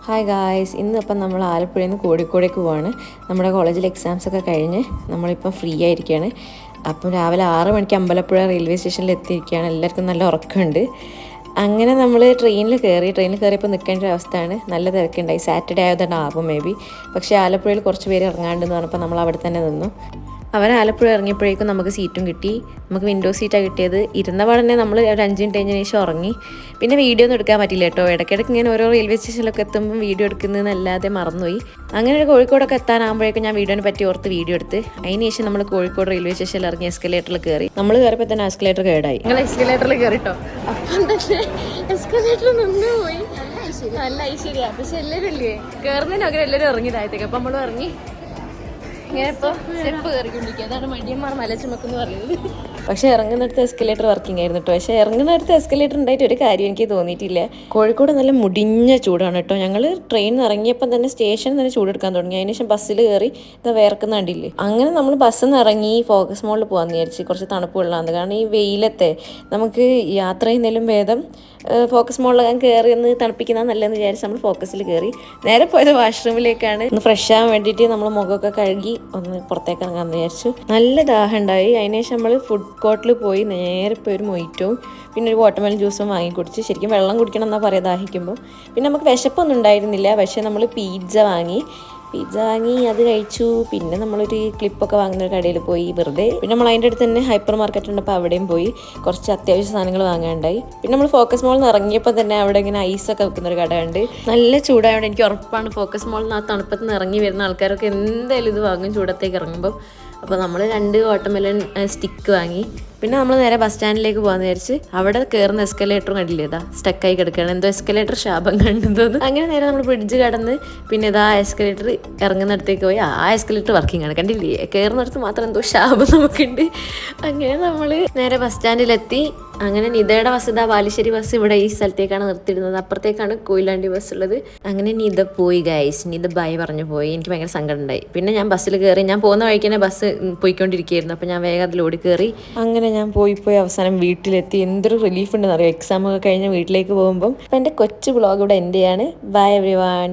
Hi guys, ഇന്നിപ്പം നമ്മൾ ആലപ്പുഴയിൽ നിന്ന് കോഴിക്കോടേക്ക് പോവാണ്. നമ്മുടെ കോളേജിൽ എക്സാംസൊക്കെ കഴിഞ്ഞ് നമ്മളിപ്പം ഫ്രീ ആയിരിക്കുകയാണ്. അപ്പം രാവിലെ 6 മണിക്ക് അമ്പലപ്പുഴ റെയിൽവേ സ്റ്റേഷനിൽ എത്തിയിരിക്കുകയാണ്. എല്ലാവർക്കും നല്ല ഉറക്കമുണ്ട്. അങ്ങനെ നമ്മൾ ട്രെയിനിൽ കയറിയപ്പോൾ നിൽക്കേണ്ട ഒരു അവസ്ഥയാണ്. നല്ല തിരക്കുണ്ടായി. സാറ്റർഡേ ആയതുകൊണ്ട് ആവും മേ ബി. പക്ഷേ ആലപ്പുഴയിൽ കുറച്ച് പേര് ഇറങ്ങാണ്ടെന്ന് പറഞ്ഞപ്പോൾ നമ്മൾ അവിടെ തന്നെ നിന്നു. അവർ ആലപ്പുഴ ഇറങ്ങിയപ്പോഴേക്കും നമുക്ക് സീറ്റും കിട്ടി. നമുക്ക് വിൻഡോ സീറ്റാണ് കിട്ടിയത്. ഇരുന്ന പാടന്നെ നമ്മൾ ഒരു 5 മിനിറ്റ് കഴിഞ്ഞതിന് ശേഷം ഉറങ്ങി. പിന്നെ വീഡിയോ ഒന്നും എടുക്കാൻ പറ്റില്ല കേട്ടോ. ഇടയ്ക്കിടയ്ക്ക് ഇങ്ങനെ ഓരോ റെയിൽവേ സ്റ്റേഷനിലൊക്കെ എത്തുമ്പോൾ വീഡിയോ എടുക്കുന്നതെന്നല്ലാതെ മറന്നുപോയി. അങ്ങനെ ഒരു കോഴിക്കോടൊക്കെ എത്താനാകുമ്പോഴേക്കും ഞാൻ വീഡിയോനെ പറ്റി ഓർത്ത് വീഡിയോ എടുത്ത്. അതിന് ശേഷം നമ്മൾ കോഴിക്കോട് റെയിൽവേ സ്റ്റേഷനിൽ ഇറങ്ങി എസ്കലേറ്ററിൽ കയറി. നമ്മൾ കയറിയപ്പോൾ തന്നെ എസ്കലേറ്റർ കേടായി. നിങ്ങൾ എസ്കലേറ്ററിൽ കയറിട്ടോ. അപ്പം തന്നെ എസ്കലേറ്റർ നിന്ന് പോയി. നല്ല ഐശ്വര്യ. പക്ഷെ എല്ലാവരും ഇല്ലേ കയറുന്നതിന് പകരം എല്ലാവരും ഇറങ്ങി താഴത്തേക്ക്. അപ്പം നമ്മൾ ഇറങ്ങി ഇങ്ങനെ ഇപ്പോൾ സ്റ്റെപ്പ് കയറിക്കൊണ്ടിരിക്കുക. അതാണ് മടിയന്മാർ മല ചുമക്കെന്ന് പറയുന്നത്. പക്ഷേ ഇറങ്ങുന്നിടത്ത് എസ്കലേറ്റർ വർക്കിംഗ് ആയിരുന്നു കേട്ടോ. പക്ഷേ ഇറങ്ങുന്നിടത്ത് എസ്കലേറ്റർ ഉണ്ടായിട്ട് ഒരു കാര്യം എനിക്ക് തോന്നിയിട്ടില്ല. കോഴിക്കോട് നല്ല മുടിഞ്ഞ ചൂടാണ് കേട്ടോ. ഞങ്ങൾ ട്രെയിനിൽ നിന്ന് ഇറങ്ങിയപ്പം തന്നെ സ്റ്റേഷനിൽ തന്നെ ചൂടെടുക്കാൻ തുടങ്ങി. അതിന് ശേഷം ബസ്സിൽ കയറി ഇതാ വേർക്കുന്ന കണ്ടില്ലേ. അങ്ങനെ നമ്മൾ ബസ്സിൽ നിന്ന് ഇറങ്ങി ഫോക്കസ് മോളിൽ പോകാമെന്ന് വിചാരിച്ച്. കുറച്ച് തണുപ്പ് വെള്ളമാണ്. കാരണം ഈ വെയിലത്തെ നമുക്ക് യാത്ര ചെയ്യുന്നതിലും ഭേദം ഫോക്കസ് മോളിലൊക്കെ കയറി ഒന്ന് തണുപ്പിക്കുന്നത് നല്ലതെന്ന് വിചാരിച്ച് നമ്മൾ ഫോക്കസിൽ കയറി. നേരെ പോയത് വാഷ്റൂമിലേക്കാണ്. ഒന്ന് ഫ്രഷ് ആകാൻ വേണ്ടിയിട്ട് നമ്മൾ മുഖമൊക്കെ കഴുകി ഒന്ന് പുറത്തേക്ക് ഇറങ്ങാമെന്ന് വിചാരിച്ചു. നല്ല ദാഹം ഉണ്ടായി. അതിനുശേഷം നമ്മൾ ഫുഡ് കോർട്ടിൽ പോയി നേരെ പോയി ഒരു മൊയ്റ്റോവും പിന്നെ ഒരു വാട്ടർമെലൺ ജ്യൂസും വാങ്ങിക്കുടിച്ച്. ശരിക്കും വെള്ളം കുടിക്കണം എന്നാണ് പറയുക ദാഹിക്കുമ്പോൾ. പിന്നെ നമുക്ക് വിശപ്പൊന്നും ഉണ്ടായിരുന്നില്ല. പക്ഷേ നമ്മൾ പിസ്സ വാങ്ങി അത് കഴിച്ചു. പിന്നെ നമ്മളൊരു ക്ലിപ്പൊക്കെ വാങ്ങുന്ന ഒരു കടയിൽ പോയി വെറുതെ. പിന്നെ നമ്മൾ അതിൻ്റെ അടുത്ത് തന്നെ ഹൈപ്പർ മാർക്കറ്റ് ഉണ്ട്. അപ്പോൾ അവിടെയും പോയി കുറച്ച് അത്യാവശ്യ സാധനങ്ങൾ വാങ്ങാനുണ്ടായി. പിന്നെ നമ്മൾ ഫോക്കസ് മോളിൽ നിന്ന് ഇറങ്ങിയപ്പോൾ തന്നെ അവിടെ ഇങ്ങനെ ഐസൊക്കെ വെക്കുന്നൊരു കട ഉണ്ട്. നല്ല ചൂടായതുകൊണ്ട് എനിക്ക് ഉറപ്പാണ് ഫോക്കസ് മോളിൽ നിന്ന് ആ തണുപ്പത്ത് നിന്ന് ഇറങ്ങി വരുന്ന ആൾക്കാരൊക്കെ എന്തായാലും ഇത് വാങ്ങും ചൂടത്തേക്ക് ഇറങ്ങുമ്പോൾ. അപ്പോൾ നമ്മൾ 2 വാട്ടർമെലൺ സ്റ്റിക്ക് വാങ്ങി. പിന്നെ നമ്മൾ നേരെ ബസ് സ്റ്റാൻഡിലേക്ക് പോകാമെന്ന് വിചാരിച്ച്. അവിടെ കയറുന്ന എസ്കലേറ്ററും കണ്ടില്ലേ, ഇതാ സ്റ്റക്കായി കിടക്കുകയാണ്. എന്തോ എസ്കലേറ്റർ ശാപം കണ്ടെന്ന്. അങ്ങനെ നേരെ നമ്മൾ ബ്രിഡ്ജ് കടന്ന് പിന്നെ ഇതാ എസ്കലേറ്റർ ഇറങ്ങുന്നിടത്തേക്ക് പോയി. ആ എസ്കലേറ്റർ വർക്കിംഗ് ആണ് കണ്ടില്ലേ. കയറുന്നിടത്ത് മാത്രം എന്തോ ശാപം നമുക്കുണ്ട്. അങ്ങനെ നമ്മൾ നേരെ ബസ് സ്റ്റാൻഡിലെത്തി. അങ്ങനെ നിതയുടെ ബസ് ഇതാ ബാലുശ്ശേരി ബസ് ഇവിടെ ഈ സ്ഥലത്തേക്കാണ് നിർത്തിയിടുന്നത്. അപ്പുറത്തേക്കാണ് കൊയിലാണ്ടി ബസ് ഉള്ളത്. അങ്ങനെ നിത പോയി ഗൈസ്. നിത ബൈ പറഞ്ഞു പോയി. എനിക്ക് ഭയങ്കര സങ്കടം ഉണ്ടായി. പിന്നെ ഞാൻ ബസ്സിൽ കയറി. ഞാൻ പോകുന്ന വഴിക്ക് തന്നെ ബസ് പോയിക്കൊണ്ടിരിക്കുകയായിരുന്നു. അപ്പോൾ ഞാൻ വേഗം അതിൽ ഓടി കയറി. അങ്ങനെ ഞാൻ പോയി അവസാനം വീട്ടിലെത്തി. എന്തൊരു റിലീഫ് ഉണ്ടെന്ന് അറിയാം എക്സാം ഒക്കെ കഴിഞ്ഞ് വീട്ടിലേക്ക് പോകുമ്പം. അപ്പം എൻ്റെ കൊച്ചു വ്ളോഗ് ഇവിടെ എൻ്റെയാണ്. By every one.